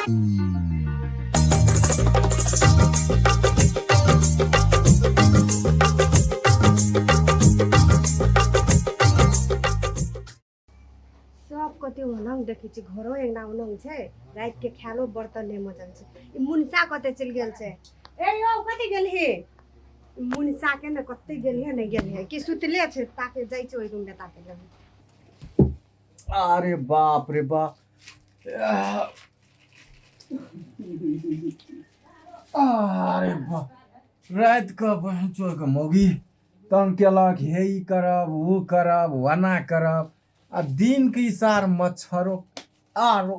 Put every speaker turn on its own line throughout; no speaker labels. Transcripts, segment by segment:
सब कति उनंग देखी छी घरो एकना उनंग छे रात के खालो बर्तन ने मजन छे ई मुनसा कते चल गेल छे ए यो कति गेल हे मुनसा के न कते गेल हे नहीं गेल हे कि सुतले छे ताके जाई छे ओइ रूम में ताके लगे
अरे बाप रे बाप अरे बाप रात का बहनचोद के मौगी तंग केलक हे ई करब वो करब वना करब आ दिन के सार मच्छरो आरो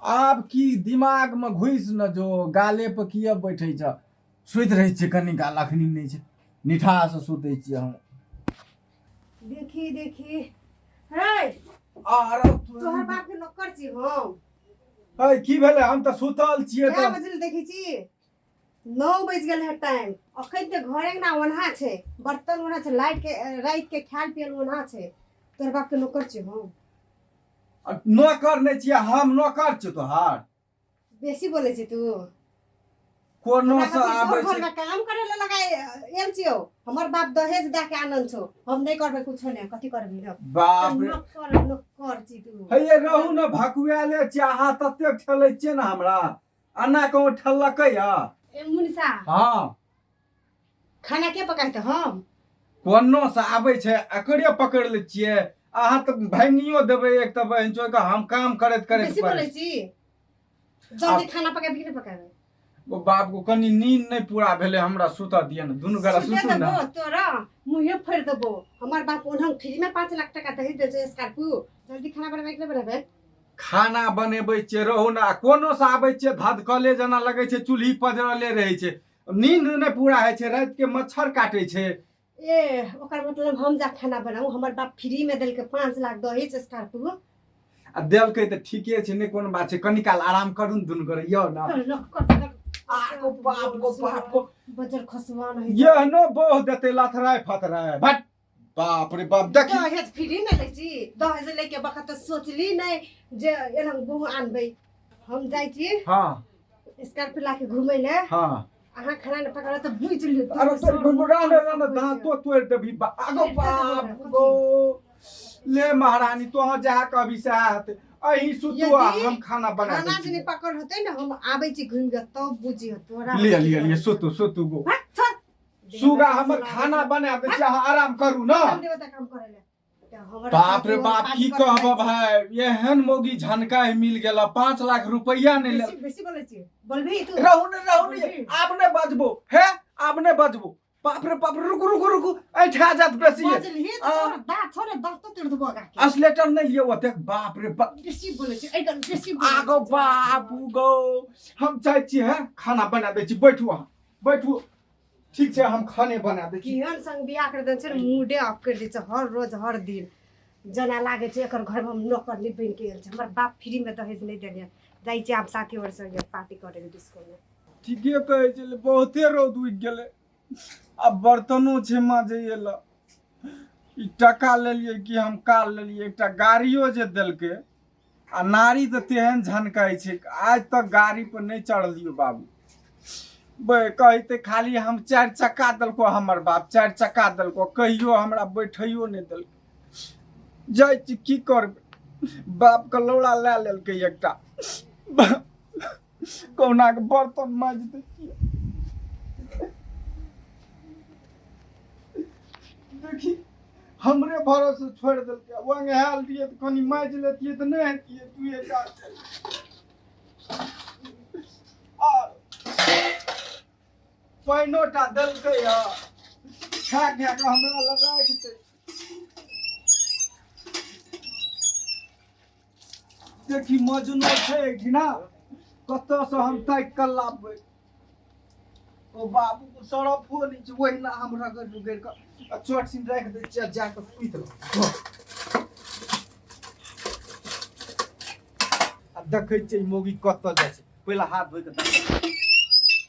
आब की दिमाग में घुस न जो गाले पर किए बैठे छ सुत रहे छ कनी गाल अखनी नहीं छ निठा से सुते छी हम
देखी देखी हे
आरो
तोहर बाप के नौकर छी हम
है की भेले हम त सुतल छिए
क्या
त
बजल देखी छी 9 बज गेल है टाइम अखन ते घरे ना ओन्हा छे बर्तन ओन्हा छे लाइट के रात के खाल पियल ओन्हा छे तोहर बाप के नौकर छी हम
नौकर नहीं छिए हम नौकर छ तोहार
बेसी बोले छी तू
कोनो से आबै
घर
छै
में काम करे ला लगाए एम छियो हमर बाप दहेज दे के आनन छो हम नहीं करबे कुछो नहीं कथि करबी रे
बाप रे
नौकर छी तू
हे ये रहू न भकुआले चाहा तते ठेलै छिए न हमरा अन्ना कहूँ ठेलकै या
ए मुनिसा
हां
खाना के पकाए त हम
कोनो से आबै छै एकरे पकड़ ले छिए अहाँ त भांगियो देबै एक त बहन चोय के हम काम करत
बेसी बोले छी जल्दी खाना पकाए कि नहीं पकाए
वो बाप को कनी नींद नहीं पूरा भेले हमरा सुता दिए न दुनु गरा सुतू न
तोरा मुहे फेर देबो हमर बाप ओनहं फ्री में 5 लाख टका दही दे छै स्कॉर्पियो जल्दी खाना बनाबे के बनाबे
खाना बनेबै छै रहू ना कोनो से आबै छै धधकले जना लगै छै चूल्ही पजरले रहै छै नींद नहीं पूरा है छै रात के मच्छर काटे छै
ए ओकर मतलब हम जा खाना बनाऊ हमर बाप फ्री में देल के 5 लाख दही छै स्कॉर्पियो
आ देलकै त ठीके छै नहीं कोनो बात छै कनी काल आराम करू दुनु गरा यो ना आगो बाप को
बजर खसवा नहीं
ये नो बहु देते लथराय फतराय भट बाप रे बाप देखी
दहेज फ्री में लै छी दहेज लेके बखत सोचली नहीं जे एलंग बहु आनबै हम जाई छी
हां
स्कॉर्पियो लाके घुमै ले
हां
अहाँ खाना न पकाला त बुझ लियो
अरे तोर गुमरान न दांत तो तोड़ देबी आगो बाप गो ले महारानी तो जा के अभी साथ अही सुतुआ हम खाना बना दे
खाना जने पकड़ होतै न हम आबै छी घुम के तब बुझी तोरा
ले सुतु सुतु गो सुगा हमर खाना बना दे छी आराम करू न
देवता काम करे ले
बाप रे बाप की कहब भाई एहन मोगी झनकाय मिल गेला 5 लाख रुपया ने ले
बेसी बोलै छी बोलबी तू
रहू ने आपने बजबो हे आपने बजबो बाप रे बाप रुकु ऐठा जात बेसी
दा छोरे दा तो तेड़ दबो का
असलेटर नहीं लियो ओते बाप रे बाप
बेसी बोलै छी ए गन बेसी
आगो बाप गो हम चाहे छी है खाना बना दे छी बैठू ठीक छै हम खाने बना दे छी
केहन संग बियाह कर दे छै मूडे ऑफ कर दे छै हर रोज हर दिन जना लागे छै एकर घर में हम नौकर नहीं बन के गेल छै हमर बाप फ्री में दहेज नहीं देले जाई छै आप साथी वर्ष के पार्टी करे के डिस्को में
ठीके कहै छै बहुते रौद उठ गेलै अब बर्तनों छै माजे एला ई टका लेलिए कि हम काल लेलिए एकटा गाड़ियो जे देलकै आ नारी त तेहन झनकाय छै आज तक गाड़ी पर नहीं चढ़लियो बाबू बे कहते खाली हम 4 चक्का दलको हमर बाप 4 चक्का दलको कहियो हमरा बैठइयो नहीं दलकै जाय छी की करबे बाप के लौड़ा ले लेलकै एकटा कौना के बर्तन माज दे देखी हमरे भरोसे छोड़ देलकै वंग हाल दिए त कनी माज लेतिए त नहीं हेतिए तू ये जा पैनोटा देलकै या खा के हमरा लगा के देखी मजनो छै कि ना कत से हम ताक के लाबबै ओ बाबू को सरफो नहीं छै ओहिना हम रगड़ के चोट सिन राख दे छियै जा के सुइत रह आ देखै छै मोगी कत जाइ छै पहिला हाथ धोइ के देख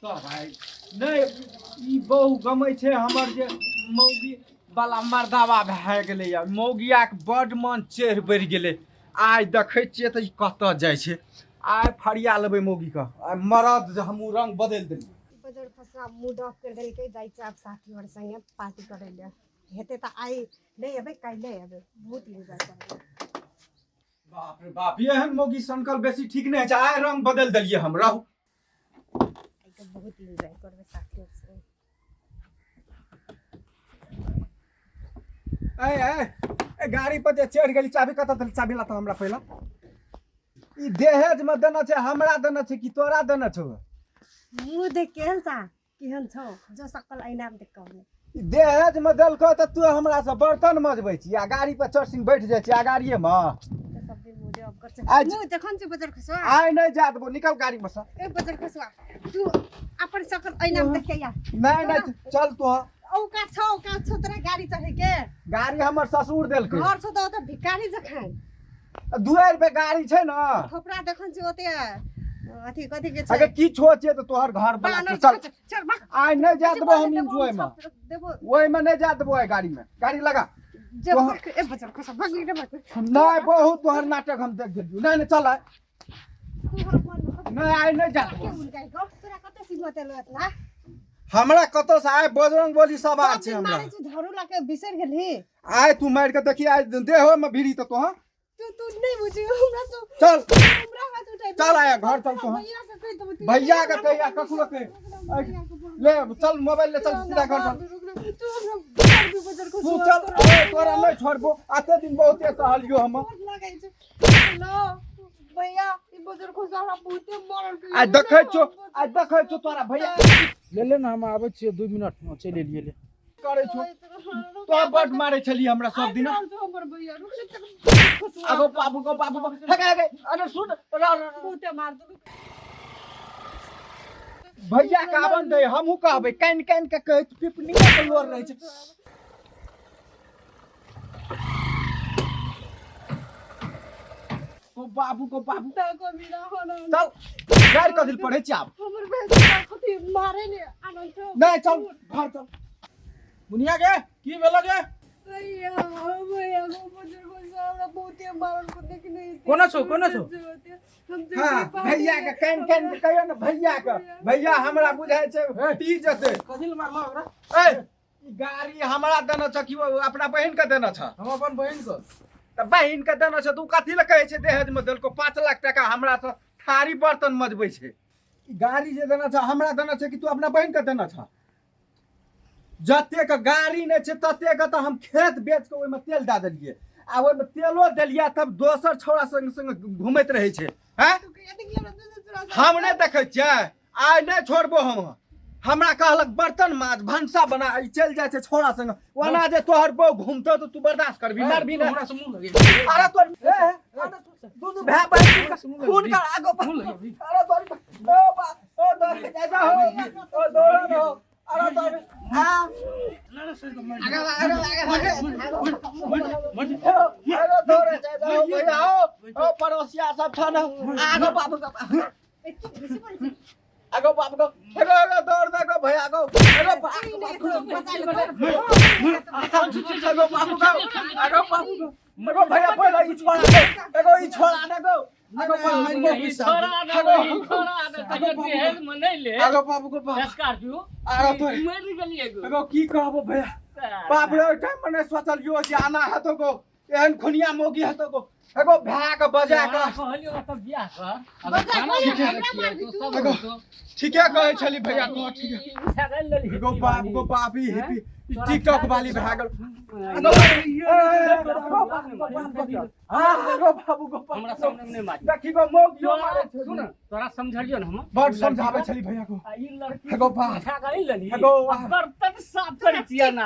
तो भाई नहीं ई बहु गमै छै हमर जे मौगी वाला मर्दावा भए गेलै या मौगिया के बड मन चढ़ बढ़ि गेलै आज देखै छियै त ई कत जाइ छै आय फरिया लेबै मौगी का आय मरद जे हमहूँ रंग बदलि देलियै
बजर खसा मूड ऑफ कर देलकै जाइ छै आब साथी और संगे पार्टी करै ले हेते त आइ नहीं अबे काल्हि अबे बहुत एंजॉय करबै
बाप रे बाप एहन मौगी सनकल बेसी ठीक नहि छै आय रंग बदलि देलियै हम रहू
आइ त बहुत एंजॉय करबै साथी और संगे
ए गाड़ी पर जे चढ़ि गेली चाबी कतऽ देली चाबी ला तऽ हमरा पहिला ई दहेज में देना छै हमरा देना छै कि तोरा देना छौ
मुँह देख केहन सा केहन छौ जो सकल आईना में देख कहने
ई दहेज में देलको तऽ तू हमरा से बर्तन मजबै छी आ गाड़ी पर चढ़सिन बैठ जाइ छी आ गाड़िए में
त सब दिन मुँह ऑफ कर
आज-
मुँह देखन छै बजर खसवा
आइ नहीं जा देबो निकल गाड़ी में से
ए बजर खसवा तू अपन सकल आईना में देख के या
नहीं चल तो
औका छौ तोरा गाड़ी चढ़े के
गाड़ी हमर ससुर देलकै
घर छौ त भिखारी जखन
दुआर पे गाड़ी छै ना
थोपड़ा देखन छै ओते अथी कथी के छै
अगर की छो छै तऽ तोहर घर बना के चल
चल भाग
आइ नहीं जा देबो हम एंजॉय में
देबो
ओइ में नहीं जा देबो गाड़ी में गाड़ी लगा
जे भाग ए बजर खसा भाग रे भाग
नहीं बहुत तोहर नाटक हम देख गेलियो नहीं चल आइ नहीं आइ नहीं जा देबो
तोरा कते सिमते लत ना
हमरा कतो से आइ बजरंग बोली सवार छै हमरा
झाड़ू लाके बिसर गेली
आइ तू मार के देखी आइ देहो में भिड़ी तो तोह
तू नहीं बुझी हमरा तो
चल
हमरा हाथ उठाई
चल आया घर चल तोह
भैया से कह दो
भैया के कहिया कखनो के ले चल मोबाइल ले चल सीधा घर चल
तू हमरा भी बजर को
तू चल अरे तोरा नहीं छोड़बो आते दिन बहुते सहलियो हम
लगाई छै लो भैया ई बजर को सारा बहुते मरल
आ देखै छो तोरा भैया
ले ना हम आबै छियै 2 मिनट में चलि एलियै ले
करे छो तो बड मारे छली हमरा सब दिन
हमर भैया
आगो बाबू को हगे अरे सुन
बहुते मार दू
भैया का आवन दे हमहू कहबै कान के कहै पिपनी के लोर रहै छै को बाबू
ता को मिला होना
चल गाड़ी कदिल पढ़े छी आब
हमर भैया कथी मारे ने आनंद छौ
नहीं चल घर चल मुनिया के की भेलो गे
भैया भैया को बजर को सारा बहुते मारल को देख नहीं
कोना छौ
हां भैया के कान के कहियो न भैया हमरा बुझाय छै पी जते
कथिल मारलो हमरा
ए ई गाड़ी हमरा देना छ कि अपना बहिन के देना छ
हम अपन बहिन को
त बहिन के देना छ तू कथि ल कहै छै दहेज में देलको 5 लाख टका हमरा से थारी बर्तन मजबै छै ई गाड़ी जे देना छ हमरा देना छ कि तू अपना बहिन के देना छ जते के गाड़ी नै छै तते के त हम खेत बेच के ओइ में तेल दा देलिए आ ओइ में तेलो देलिए तब दोसर छौड़ा संग घुमैत रहै छै हैं हम नै देखै छियै आइ नै छोड़बो हम हमरा कहलक बर्तन माज भंसा बना ई चल जाय छै छौड़ा संग ओना जे तोहर बहू घुमतो त तू बर्दाश्त करबी मारबी ना
हमरा से मुंह लगे
अरे तोर दू भाई बहन खून का आगो अरे तोर ओ बा ओ दौड़ जा हो ओ दौड़ हो अरे तोर हां अरे दौड़ जा हो भैया ओ पड़ोसिया सब था ना आगो बाबू आगो बाबू को एगो दौड़ देखो भैया को एगो मरो भैया पहले ई छोड़ा एगो ई छोड़ा ना गो एगो
ई छोड़ा दे तके दहेज में नहीं ले
एगो बाबू को
स्कॉर्पियो
अरे तो
मर गेली
एगो की कहबो भैया बाप रे टाइम मने सोचल यो जे आना हतो को एहन खुनिया मोगी हतो को एगो भा के बजा के
कहलियो त बियाह कर अब खाना तो सब
ठीके कहै छली भैया तो ठीक एगो बाप ही हिपी टिकटॉक वाली भा गेल एगो बाबू को
हमरा सामने में नहीं मार
देखी गो मोगियो मारे छै
सुन तोरा समझलियो न हम
बड़ समझाबै छली भैया को
ई लड़की
एगो बाप
अच्छा करी लली
एगो
बर्तन साफ करी छिया ना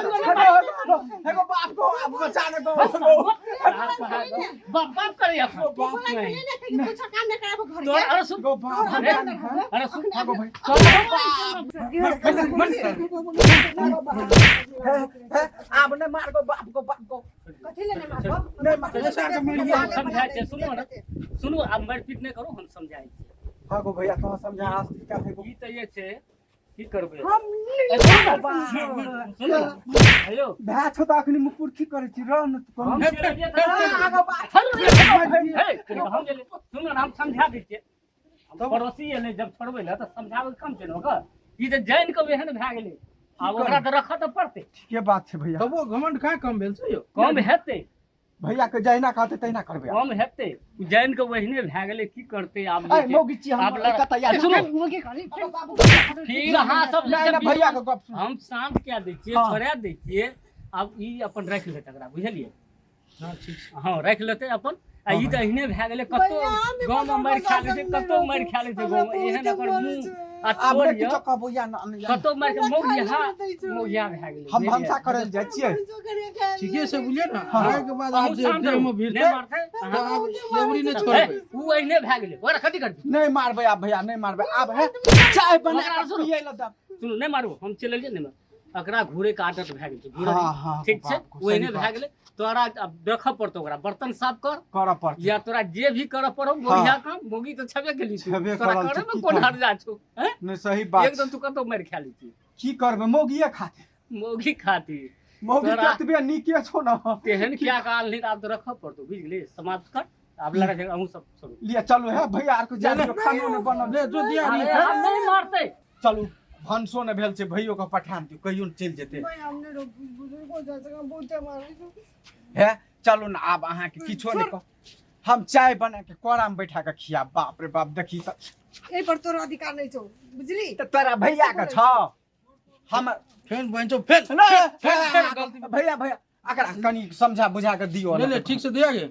एगो बाप को अब बचाने को
बाप करे अपन
बाप नहीं कुछ काम नहीं कराबो घर
तो अरे सुन
एगो बाप
अरे सुन
एगो भाई अब ने मार को बाप को
कथि लेने मारबो
नहीं मार
समझाए छे सुनो ना सुनो अब मारपीट नहीं करो हम समझाई छे
हां गो भैया तो समझा क्या थे
ई त ये छे की करबै
हम
हेलो
भए छौ त अखनी मुकुर की करे छी रह न तू
हम
कम
चलिए सुन हम समझा दै छियै हम पड़ोसी एलै जब छोड़बै ले तऽ समझाबै कम छै ने ओकर ई तऽ जानि कऽ एहन भए गेलै आब ओकरा तऽ रखऽ तऽ पड़तै
ठीके बात छै भैया
तबो घमंड कहाँ कम भेल छै यौ
कम हेतै
भैया के जहिना कहते तहिना करबे
कम हेतै जानि कऽ ओहिने भए गेलै की करतै आब
ए मौगी छी हम कतऽ यार
सुनो
मुगी खाली
फिर अहाँ सब
नहीं ना भैया के गप सुन
हम शांत कए दै छियै छोड़ा दै छियै आब ई अपन राखि लेतै एकरा बुझलियै
हाँ ठीक छै
हाँ राखि लेतै अपन आ ई तऽ एहने भए गेलै कतौ गाँवमे मारि खा लै छै कतौ मारि खा लै छै गाँवमे एहन एकर मुँह आ
आब
तोड़
ने किछो कहबो या
कतौ मारि के मौगिया भए गेलै
हम भंसा करे ल जाइ छियै
ठीके से बुझलिए ना
हाँ।
आए के बाद आप
शांत
देह
रहू,
में
नहीं
भिड़ते
मारतै
तो
अहाँ
आप एवरी ने छोड़बे
ऊ एहने भए गेलै ओकरा कथी करबी
नहीं मारबे आप भैया नहीं मारबे अब है चाय बना
ओकरा
के
सुनो।
पिए ल दब
सुनू नहि मारू हम चलिए नहि एकरा घूरे के आदत भए गेल छै घूरे
हाँ, हाँ,
ठीक छै
बाप,
ओ एहने
सही
भए
बात।
गेलै तोरा अब देखऽ पड़तौ ओकरा बर्तन साफ कर
करऽ पड़तै
या तोरा जे भी करऽ पड़ौ बढ़िया काम मोगी तऽ छबे केली तू
छेबे
तोरा
करल
करे
छै,
में
की
कोन
करब?
हर्जा छौ हैं
नहीं सही बात
एकदम तू कतौ मारि खा लै छी
की करबे मौगिए खाते
मोगी खाती
मौगी
तोरा-
कतबे नीके छौ न
तेहन क्या काल नहीं आब तो रखऽ पड़तौ बुझ गेली समाप्त कर आब लड़ा झगड़ा अहूँ सब छोड़ू
लिए चलो है भैया आर को जा खानो ने बनल
ले जो दिया
अरे
रे
हम नहीं मारते
चलू भनसो ने भेल छै भैयो के पठान दियो कहियो चलि जेते
हमने बुजुर्ग हो जा सका बहुते मारे छौ
है चलू ना आब अहाँ के किछो नहीं कह हम चाय बना के कोरा में बैठा के खिया बाप रे बाप देखी त
ए पर तोरा अधिकार नहीं छौ बुझली
त तोरा भैया के छ हम
फेन बहनचो फेन
नहीं, भैया भैया अकरा कनी समझा बुझा के दियो
ले ले ठीक से दिया गे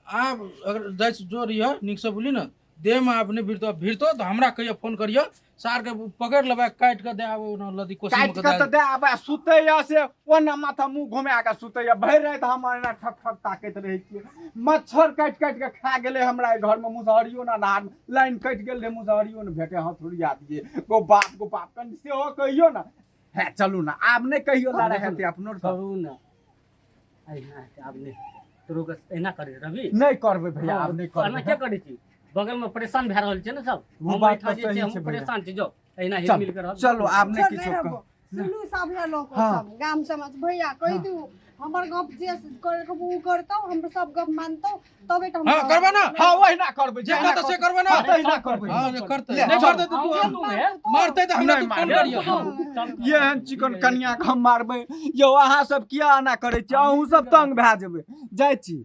आप अगर दैस जो रही है निक से बोली ना देह में आपने भिड़तो तो हमरा कहियो फोन करियो सार के पकड़ लेबा काट के दे आबो न लदी कोसी में
काट के त दे आबे सुते या से ओना माथा मुंह घुमा के सुते या भर रात हम एना ठक ठक ताकत रहे छियै मच्छर काट काट के खा गेले हमरा घर में मुसहरियो ना धार लाइन कट गेल रे मुसहरियो ने भेटे हथुरिया दिए गो बाप कनी से हो कहियो ना है चलू ना आब नहीं कहियो लड़ा हेते अपनो
करू ना अहिना आब नहीं तोरो के एना करे रवि
नहीं करबे भैया आब नहीं
एना क्या
करबे
करे छी बगल में परेशान भए रहल छै ने सब
वो
हम
बात
बैठा
तो
जे
सही
छै
छै
हम
भैया।
परेशान छी जो एना हिल मिल के रहब
चलो आब नहीं
चल
किछो
रे
कह
रब्बो, सुनू सब है लोग
हाँ।
सब गाम समाज भैया कहि दू हमर गप जे करे के उ करतौ हम सब गप मानतौ तबे त हम
हां करबा ना
हां वही ना करबे
जे कहता से करबे ना
तही ना करबे
हां ने करते
ले,
नहीं
चल।
करते तो
हम
तू
है
मारते तो हमरा
नहीं
तो फोन
मारे।
करियो
ये हन चिकन कन्या के हम मारबे यौ अहाँ सब किया आना करे छी अहूँ सब तंग भए जेबै जाइ छी